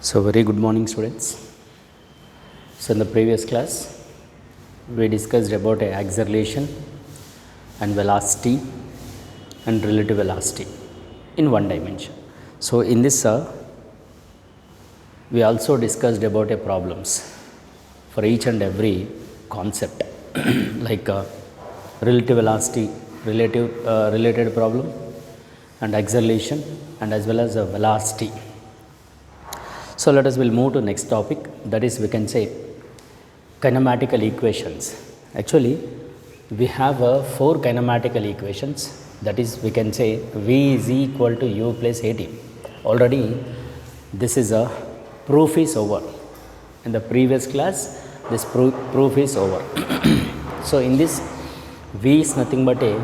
So very good morning students. So in the previous class we discussed about acceleration and velocity and relative velocity in one dimension. So in this we also discussed about a problems for each and every concept like relative velocity related problem and acceleration and as well as velocity. So let us will move to next topic, that is we can say kinematical equations. Actually we have 4 kinematical equations, that is we can say V is equal to U plus AT. Already this is a proof is over. In the previous class this proof is over. So in this V is nothing but a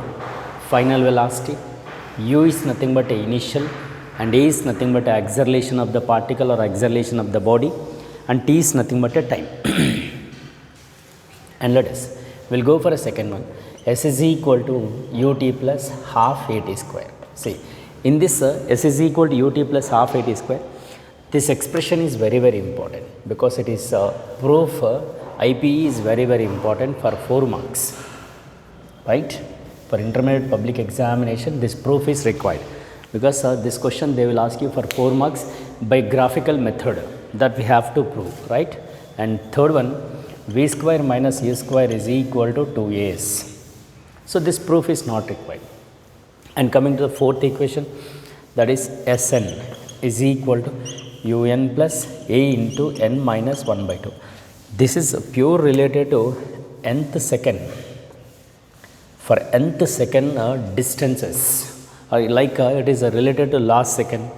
final velocity, U is nothing but a initial, and A is nothing but acceleration of the particle or acceleration of the body, and T is nothing but a time. And let us we'll go for a second one. S is equal to ut plus half at square. See, in this S is equal to ut plus half at square, this expression is very important because it is proof. IPE is very important for 4 marks, right? For intermediate public examination this proof is required because this question they will ask you for 4 marks by graphical method that we have to prove, right? And third one, V square minus U square is equal to 2As. So this proof is not required. And coming to the fourth equation, that is Sn is equal to Un plus A into n minus 1 by 2. This is pure related to nth second. For nth second distances, like it is related to last second,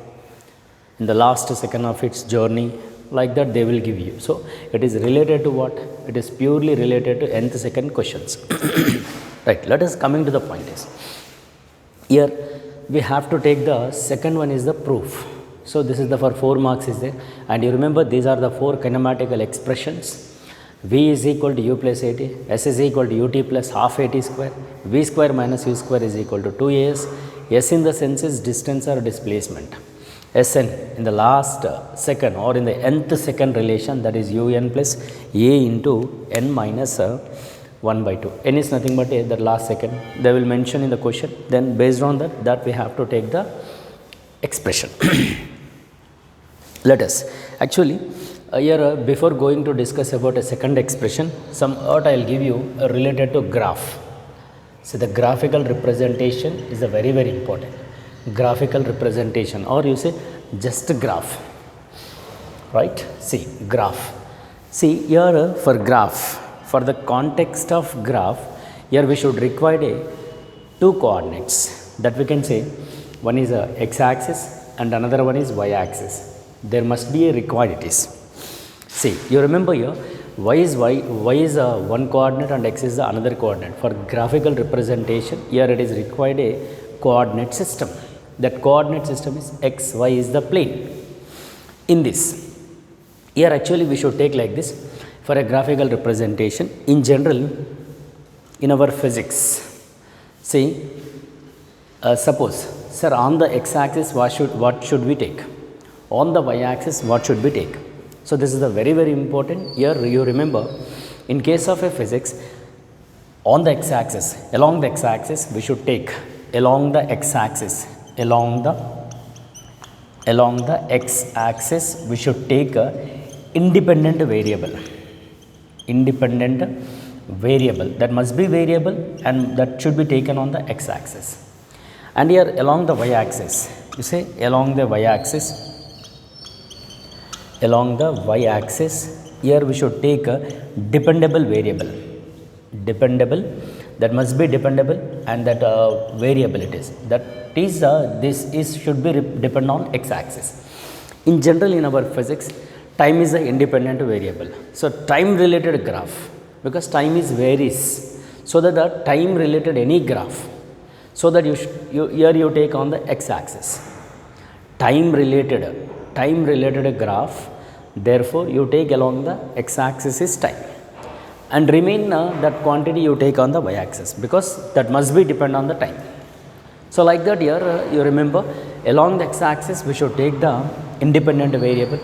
in the last second of its journey, like that they will give you. So it is related to what? It is purely related to nth second questions. Right, let us coming to the point is, here we have to take the second one is the proof. So this is the for 4 marks is there, and you remember these are the 4 kinematical expressions. V is equal to U plus AT, S is equal to UT plus half AT square, V square minus U square is equal to 2As. S in the sense is distance or displacement. Sn in the last second or in the nth second relation, that is Un plus A into n minus 1 by 2. N is nothing but a, the last second. They will mention in the question. Then based on that we have to take the expression. Let us actually here before going to discuss about a second expression, somewhat I will give you related to graph. So the graphical representation is a very important. Graphical representation, or you say just graph, right? See graph. See here for graph, for the context of graph, here we should require 2 coordinates, that we can say one is a x-axis and another one is y-axis. There must be a required it is. See, you remember here y is one coordinate and x is the another coordinate. For graphical representation, here it is required a coordinate system. That coordinate system is x, y is the plane. In this, here actually we should take like this for a graphical representation. In general, in our physics, see, suppose, sir, on the x-axis what should we take? On the y-axis what should we take? So this is the very important. Here you remember, in case of a physics, on the x-axis, along the x-axis we should take, along the x-axis we should take a independent variable, that must be variable and that should be taken on the x-axis. And here along the y-axis, you say along the y-axis, here we should take a dependable variable, that must be dependable, and that variable it is, that is this is should be depend on x-axis. In general in our physics, time is an independent variable. So time related graph, because time is varies, so that the time related any graph, so that you take on the x-axis. Time related graph, therefore you take along the x-axis is time, and remain that quantity you take on the y-axis, because that must be depend on the time. So like that here you remember along the x-axis we should take the independent variable,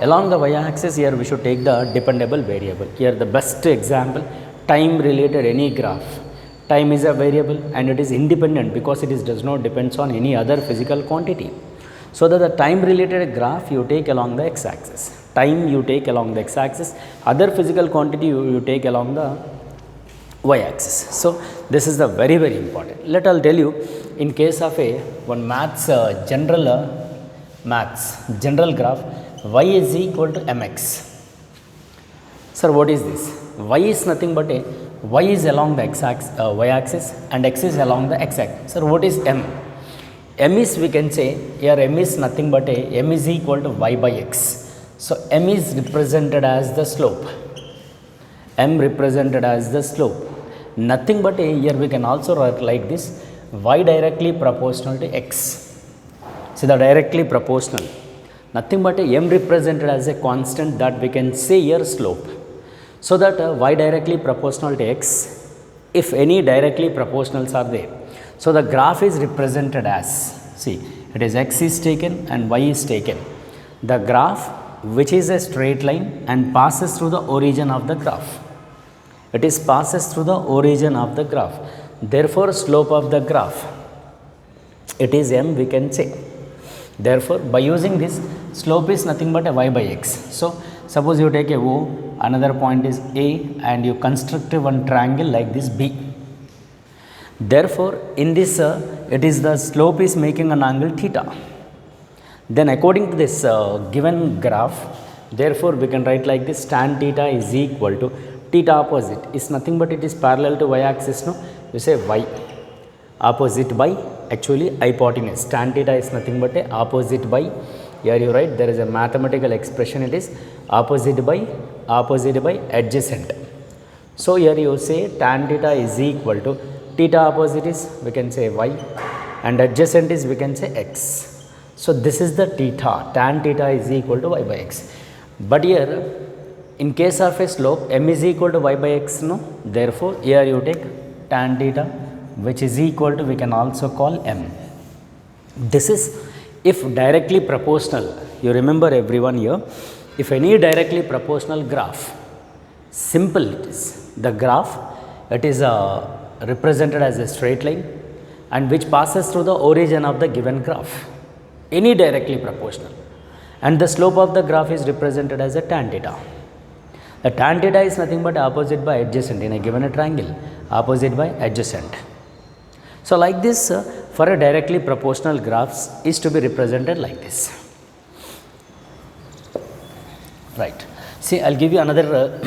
Along the y-axis here we should take the dependable variable. Here the best example, time related any graph. Time is a variable and it is independent because it is does not depends on any other physical quantity. So that the time related graph you take along the x-axis. Time you take along the x-axis, other physical quantity you take along the y-axis. So this is the very important. Let I'll tell you, in case of a one maths general graph, y is equal to mx. Sir, what is this? Y is nothing but a y is along the x-axis, y-axis and x is along the x-axis. Sir, what is m? M is, we can say here m is nothing but a m is equal to y by x. So m is represented as the slope. M represented as the slope. Nothing but a, here we can also write like this, y directly proportional to x. See the directly proportional. Nothing but a m represented as a constant that we can say here slope. So that y directly proportional to x, if any directly proportionals are there. So the graph is represented as, see it is x is taken and y is taken. The graph which is a straight line and passes through the origin of the graph. It is passes through the origin of the graph. Therefore slope of the graph, it is m we can say. Therefore by using this, slope is nothing but a y by x. So suppose you take a O, another point is A and you construct one triangle like this B. Therefore in this it is the slope is making an angle theta. Then according to this given graph, therefore we can write like this, tan theta is equal to theta opposite is nothing but it is parallel to y axis, no, you say y opposite by actually hypotenuse. Tan theta is nothing but a opposite by, here you write there is a mathematical expression, it is opposite by adjacent. So here you say tan theta is equal to theta opposite is we can say y and adjacent is we can say x. So this is the theta, tan theta is equal to y by x. But here in case of a slope, m is equal to y by x, no, therefore here you take tan theta which is equal to we can also call m. This is if directly proportional. You remember everyone here, if any directly proportional graph, simple it is, the graph it is represented as a straight line and which passes through the origin of the given graph, any directly proportional, and the slope of the graph is represented as a tan theta. The tan theta is nothing but opposite by adjacent in a given a triangle, opposite by adjacent. So like this for a directly proportional graphs is to be represented like this. Right. See, I'll give you another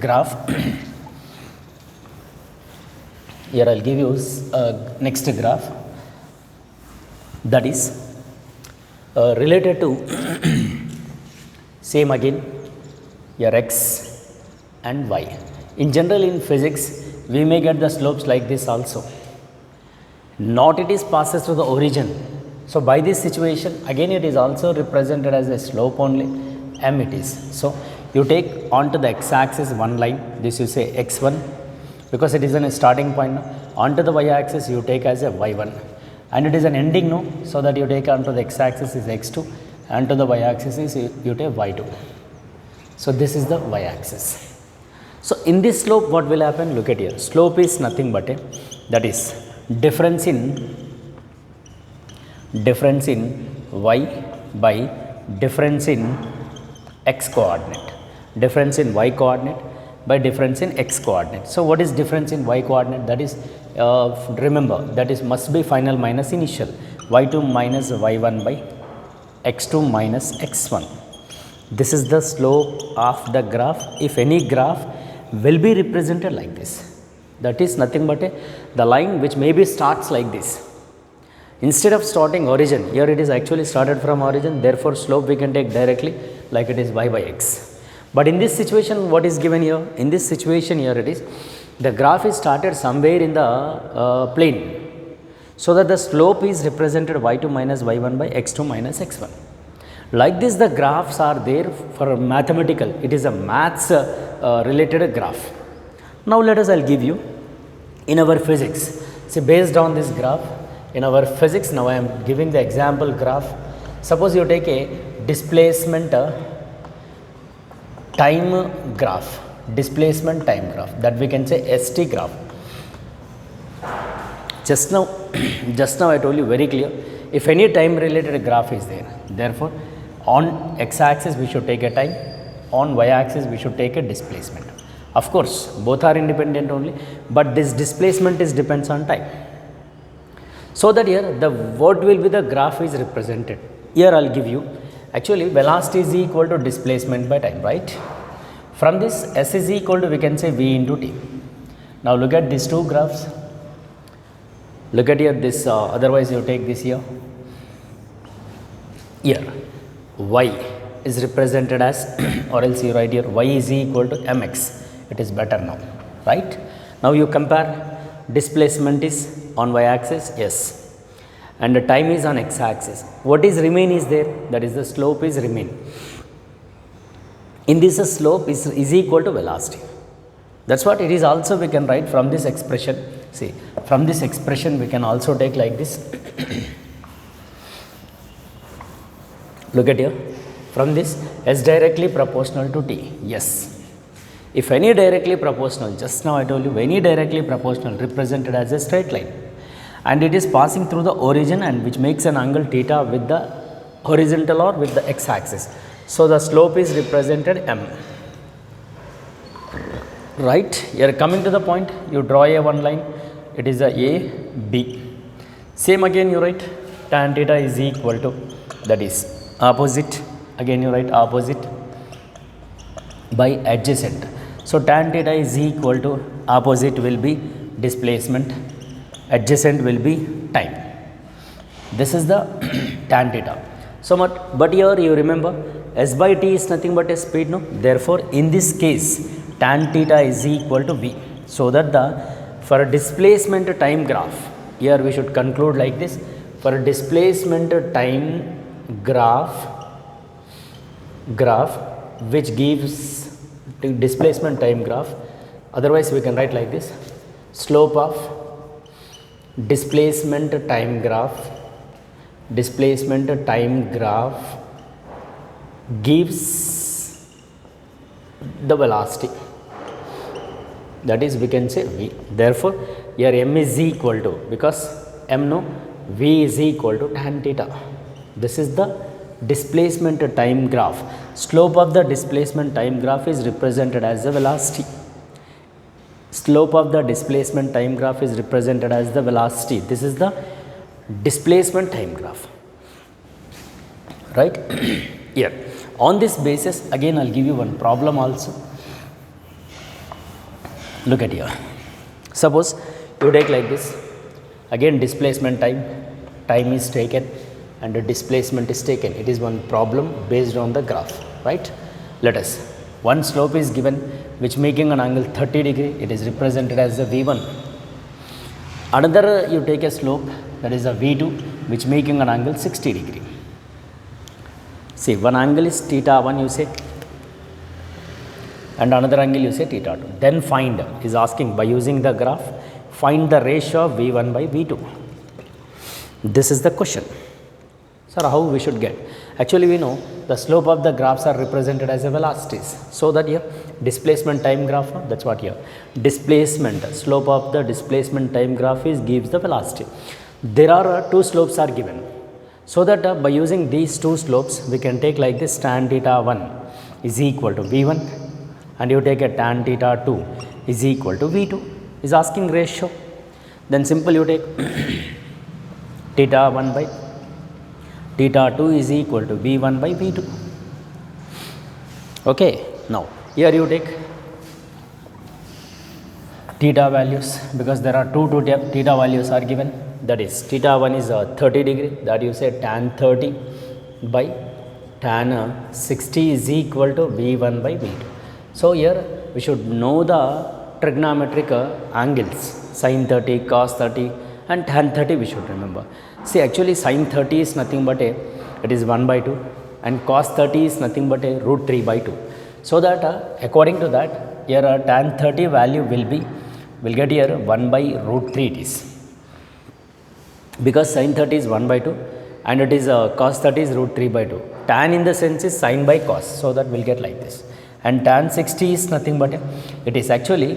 graph. Here I'll give you next graph, that is related to same again your x and y. In general in physics we may get the slopes like this also. Not it is passes through the origin. So by this situation again it is also represented as a slope only, m it is. So you take onto the x-axis one line, this you say x1 because it is in a starting point, no? Onto the y-axis you take as a y1 and it is an ending, no, so that you take onto the x-axis is x2 and to the y-axis is you take y2. So this is the y-axis. So in this slope what will happen, look at here, slope is nothing but a, that is difference in y by difference in x coordinate, difference in y coordinate by difference in x coordinate. So what is difference in y coordinate? That is remember that is must be final minus initial, y2 minus y1 by x2 minus x1. This is the slope of the graph. If any graph will be represented like this, that is nothing but the line which maybe starts like this. Instead of starting origin, here it is actually started from origin, therefore slope we can take directly like it is y by x. But in this situation what is given here? In this situation here it is, the graph is started somewhere in the plane, so that the slope is represented y2 minus y1 by x2 minus x1. Like this the graphs are there for mathematical, it is a maths related graph. Now let us, I'll give you in our physics, see based on this graph in our physics, now I am giving the example graph. Suppose you take a displacement time graph, displacement time graph, that we can say ST graph. Just now I told you very clear, if any time related graph is there, therefore on x-axis we should take a time, on y-axis we should take a displacement. Of course, both are independent only, but this displacement is depends on time. So that here the what will be the graph is represented. Here I will give you, actually velocity is equal to displacement by time, right? From this S is equal to, we can say V into T. Now look at these two graphs. Look at here this, otherwise you take this here. Here y is represented as or else you write here y is equal to mx. It is better now, right? Now you compare, displacement is on y axis, yes, and the time is on x axis. What is remain is there, that is the slope is remain. In this slope is equal to velocity. That's what it is. Also we can write from this expression. See, from this expression we can also take like this. Look at here, from this S directly proportional to T, yes. If any directly proportional, just now I told you, any directly proportional represented as a straight line, and it is passing through the origin and which makes an angle theta with the horizontal or with the x-axis. So the slope is represented m. Right, here coming to the point, you draw a one line, it is a B. Same again you write tan theta is equal to, that is opposite, again you write opposite by adjacent. So tan theta is equal to, opposite will be displacement, adjacent will be time. This is the tan theta. So but here you remember S by T is nothing but a speed, no? Therefore in this case tan theta is equal to V. So that for a displacement time graph, here we should conclude like this, for a displacement time graph which gives displacement time graph, otherwise we can write like this, slope of displacement time graph gives the velocity, that is we can say V. Therefore here m is equal to, because m no, V is equal to tan theta. This is the displacement time graph. Slope of the displacement time graph is represented as the velocity. Slope of the displacement time graph is represented as the velocity. This is the displacement time graph, right? Here on this basis again I'll give you one problem also. Look at here, suppose you take like this, again displacement time is taken and the displacement is taken. It is one problem based on the graph, right? Let us, one slope is given which making an angle 30 degree, it is represented as the V1. Another you take a slope, that is a V2 which making an angle 60 degree. See, one angle is theta 1 you say, and another angle you say theta 2. Then find, is asking by using the graph, find the ratio of V1 by V2. This is the question. Sir, how we should get? Actually we know the slope of the graphs are represented as a velocities. So that here displacement time graph, that's what here. Displacement, slope of the displacement time graph is gives the velocity. There are two slopes are given. So that by using these two slopes we can take like this, tan theta 1 is equal to V1 and you take a tan theta 2 is equal to V2. Is asking ratio. Then simple you take theta 1 by theta 2 is equal to V1 by V2. Okay, now here you take theta values, because there are two theta values are given, that is theta 1 is 30 degree, that you say tan 30 by tan 60 is equal to V1 by V2. So here we should know the trigonometric angles, sin 30, cos 30 and tan 30 we should remember. See, actually sin 30 is nothing but it is 1 by 2 and cos 30 is nothing but root 3 by 2. So that according to that here tan 30 value will get here 1 by root 3 it is, because sin 30 is 1 by 2 and it is cos 30 is root 3 by 2. Tan in the sense is sin by cos, so that we'll get like this. and tan 60 is nothing but it is actually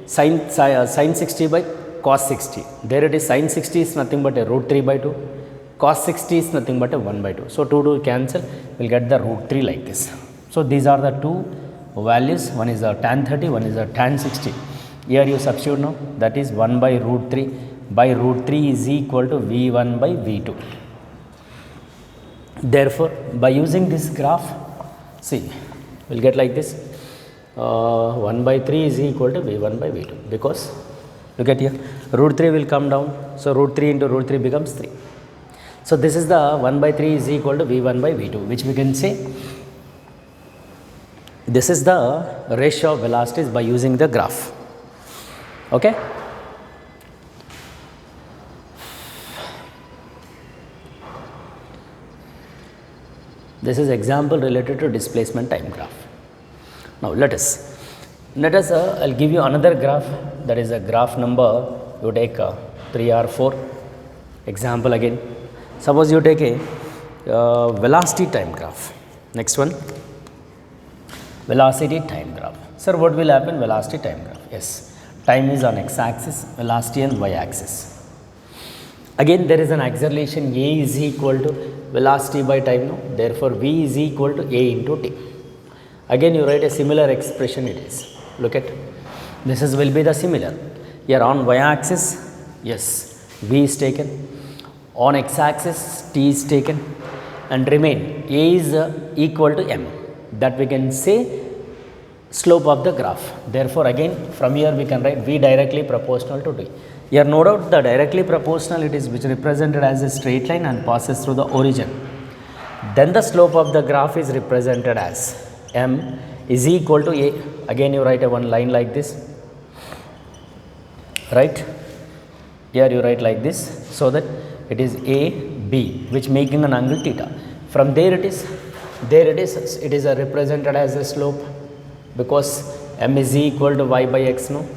sin 60 by cos 60. There it is sin 60 is nothing but a root 3 by 2, cos 60 is nothing but a 1 by 2. So 2 cancel, we will get the root 3 like this. So these are the two values, one is the tan 30, one is the tan 60. Here you substitute now, that is 1 by root 3 by root 3 is equal to V1 by V2. Therefore, by using this graph, see, we will get like this, 1 by 3 is equal to V1 by V2, because look at here, root 3 will come down, so root 3 into root 3 becomes 3. So this is the 1 by 3 is equal to V1 by V2, which we can say this is the ratio of velocities by using the graph. Okay. This is example related to displacement time graph. Now let us I'll give you another graph, that is a graph number, you take 3 or 4 example again. Suppose you take a velocity time graph. Next one, velocity time graph. Sir, what will happen? Velocity time graph. Yes, time is on x-axis, velocity on y-axis. Again there is an acceleration A is equal to velocity by time, no? Therefore V is equal to A into t. Again you write a similar expression, it is. Look at this is will be the similar. Here on y-axis, yes, V is taken. On x-axis, t is taken, and remain A is equal to m. That we can say slope of the graph. Therefore again from here we can write V directly proportional to t. Here no doubt the directly proportional it is which represented as a straight line and passes through the origin. Then the slope of the graph is represented as m is equal to a. Again you write a one line like this, right? Here you write like this, so that it is a b, which making an angle theta. From there it is represented as a slope, because m is equal to y by x, no?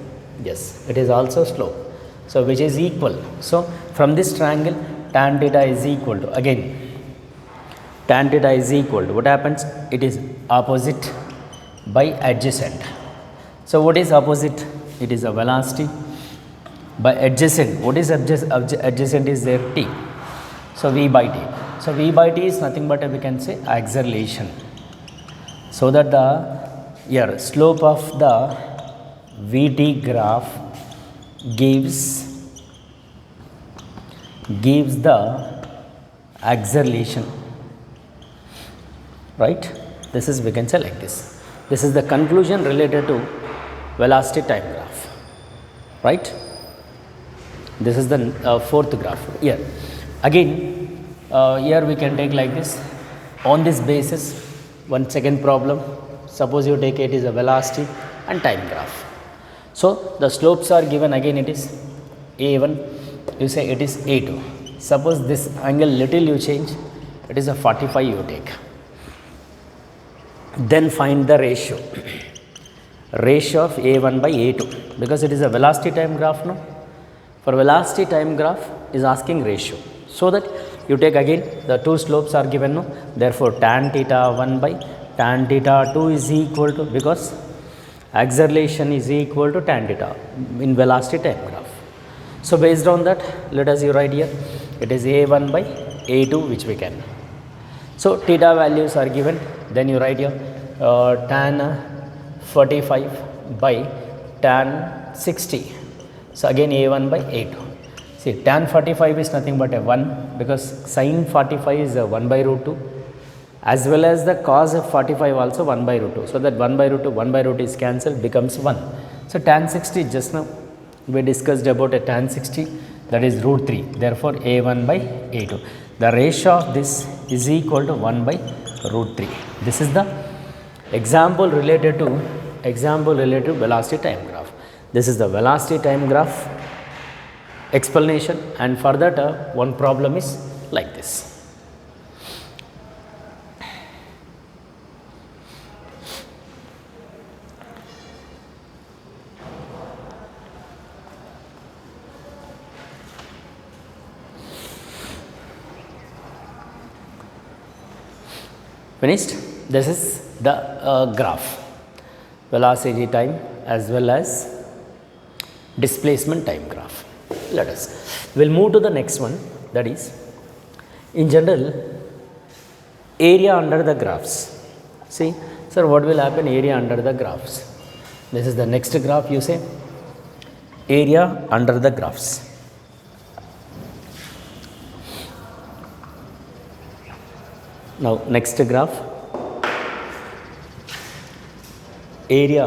Yes, it is also slope. So which is equal. So from this triangle tan theta is equal to, again tan theta is equal to, what happens? It is opposite by adjacent. So what is opposite? It is a velocity by adjacent. What is adjacent is there? T. So V by T. So V by T is nothing but we can say acceleration. So that the slope of the Vt graph gives the acceleration, right? This is we can say like this. This is the conclusion related to velocity time graph, right? This is the fourth graph here. Again here we can take like this. On this basis, one second problem, suppose you take it is a velocity and time graph. So the slopes are given, again it is a1, you say it is a2. Suppose this angle little you change, it is a 45 you take. Then find the ratio of a1 by a2, because it is a velocity time graph, no? For velocity time graph is asking ratio. So that you take again the two slopes are given, no? Therefore tan theta 1 by tan theta 2 is equal to, because acceleration is equal to tan theta in velocity time graph. So based on that, let us you write here, it is a1 by a2, which we can. So theta values are given, then you write here tan 45 by tan 60. So again a1 by a2. See, tan 45 is nothing but a 1, because sin 45 is a 1 by root 2, as well as the cos of 45 also 1 by root 2. So that 1 by root is cancelled, becomes 1. So tan 60, just now we discussed about a tan 60, that is root 3. Therefore a1 by a2. The ratio of this is equal to 1 by root 3. This is the example related to velocity time graph. This is the velocity time graph explanation, and for that one problem is like this. Finished? This is the graph. velocity time as well as displacement time graph. Let us, we'll move to the next one, that is in general area under the graphs. See, sir, what will happen area under the graphs? This is the next graph, you say area under the graphs. Now next graph, area,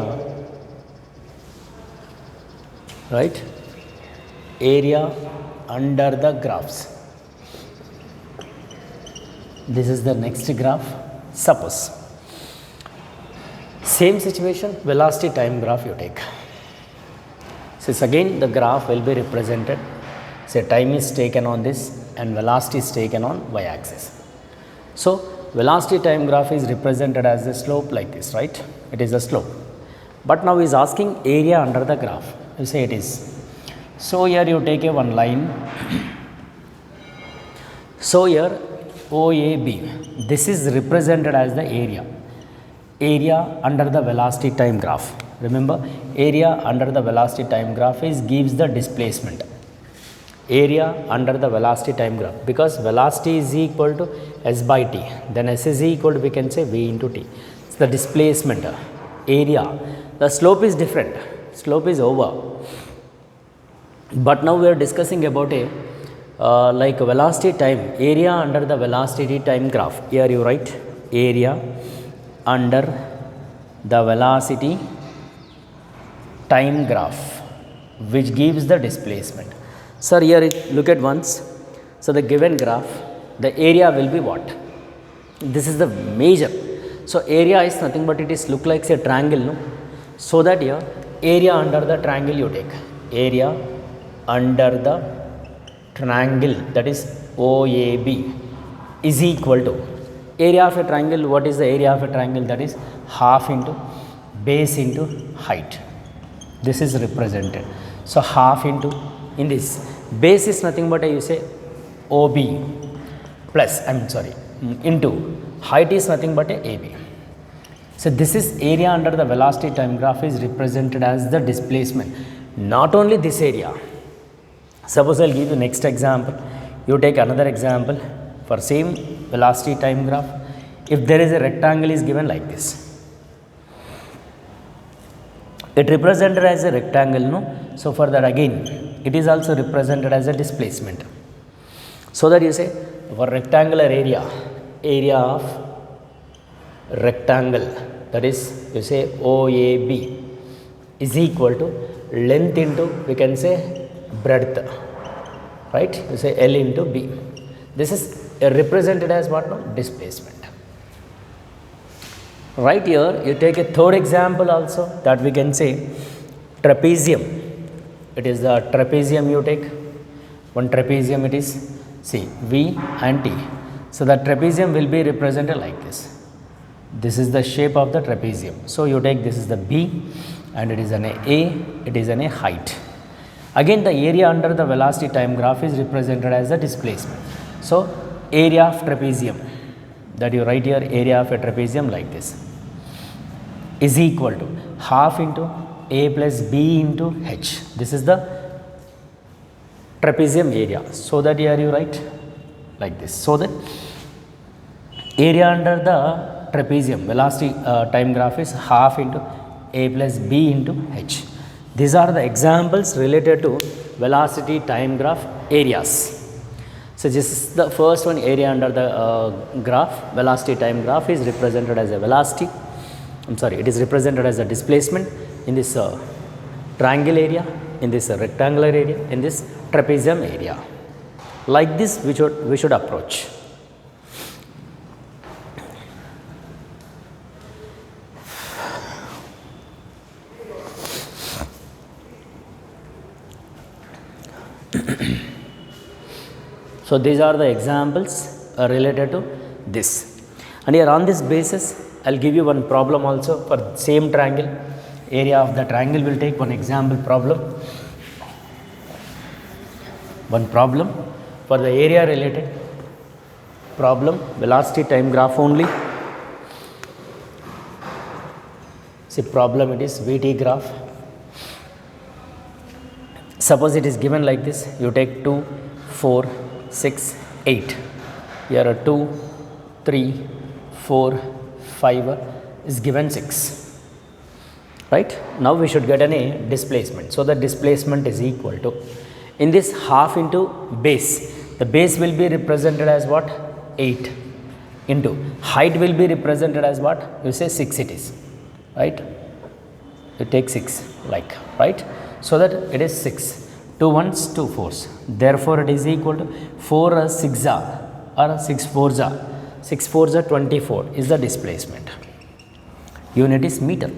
right, area under the graphs. This is the next graph. Suppose same situation, velocity time graph you take. Since again the graph will be represented, say time is taken on this and velocity is taken on y axis. So velocity time graph is represented as a slope like this, right? It is a slope. But now he is asking area under the graph. You say it is. So here you take a one line. So here OAB, this is represented as the area under the velocity time graph. Remember, area under the velocity time graph is gives the displacement. Area under the velocity time graph, because velocity is equal to s by t, then s is equal to, we can say, v into t. It's the displacement area. The slope is different, slope is over. But now we are discussing about a like velocity time, area under the velocity time graph. Here you write area under the velocity time graph, which gives the displacement. Sir, here look at once. So the given graph, the area will be what? This is the major. So area is nothing but it is look like a triangle, no? So that here area under the triangle you take. Area under the triangle, that is OAB, is equal to area of a triangle. What is the area of a triangle? That is half into base into height. This is represented. So half into, in this base is nothing but you say OB plus, into height is nothing but a AB. So this is area under the velocity time graph is represented as the displacement. Not only this area. Suppose I will give you next example. You take another example for same velocity time graph. If there is a rectangle is given like this, it represented as a rectangle, no? So for that again, it is also represented as a displacement. So that you say for rectangular area of rectangle, that is you say OAB is equal to length into, we can say, breadth, right? You say L into B. This is represented as what? No? Displacement. Right here you take a third example also, that we can say trapezium. It is the trapezium you take. One trapezium it is, see, V and T. So the trapezium will be represented like this. This is the shape of the trapezium. So you take, this is the B and it is an A, it is an A height. Again the area under the velocity time graph is represented as the displacement. So area of trapezium, that you write here area of a trapezium like this, is equal to half into A plus B into H. This is the trapezium area. So that here you write like this. So that area under the trapezium velocity time graph is half into A plus B into H. These are the examples related to velocity time graph areas. So this is the first one, area under the graph, velocity time graph is represented as a velocity. It is represented as a displacement in this triangle area, in this rectangular area, in this trapezium area. Like this we should approach. So these are the examples related to this, and here on this basis I will give you one problem also for same triangle. Area of the triangle will take one example problem. One problem for the area related problem, velocity time graph only. See, problem it is VT graph. Suppose it is given like this, you take 2, 4, 6, 8. Here are 2, 3, 4, 5 is given 6. Right? Now we should get a displacement. So the displacement is equal to, in this half into base, the base will be represented as what? 8 into height will be represented as what? You say 6 it is. Right? You take 6 like, right? So that it is 6. 2 ones, 2 fours. Therefore, it is equal to 4 6 or 6 4s are. 6 4s are 24 is the displacement. Unit is meter.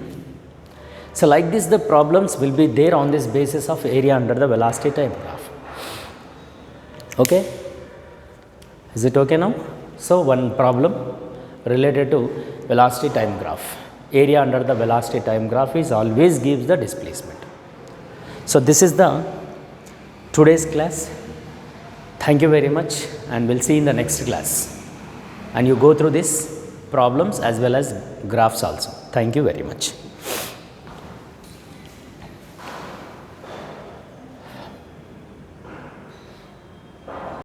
So like this, the problems will be there on this basis of area under the velocity time graph. Okay? Is it okay now? So one problem related to velocity time graph. Area under the velocity time graph is always gives the displacement. So this is the today's class. Thank you very much, and we'll see in the next class. And you go through these problems as well as graphs also. Thank you very much.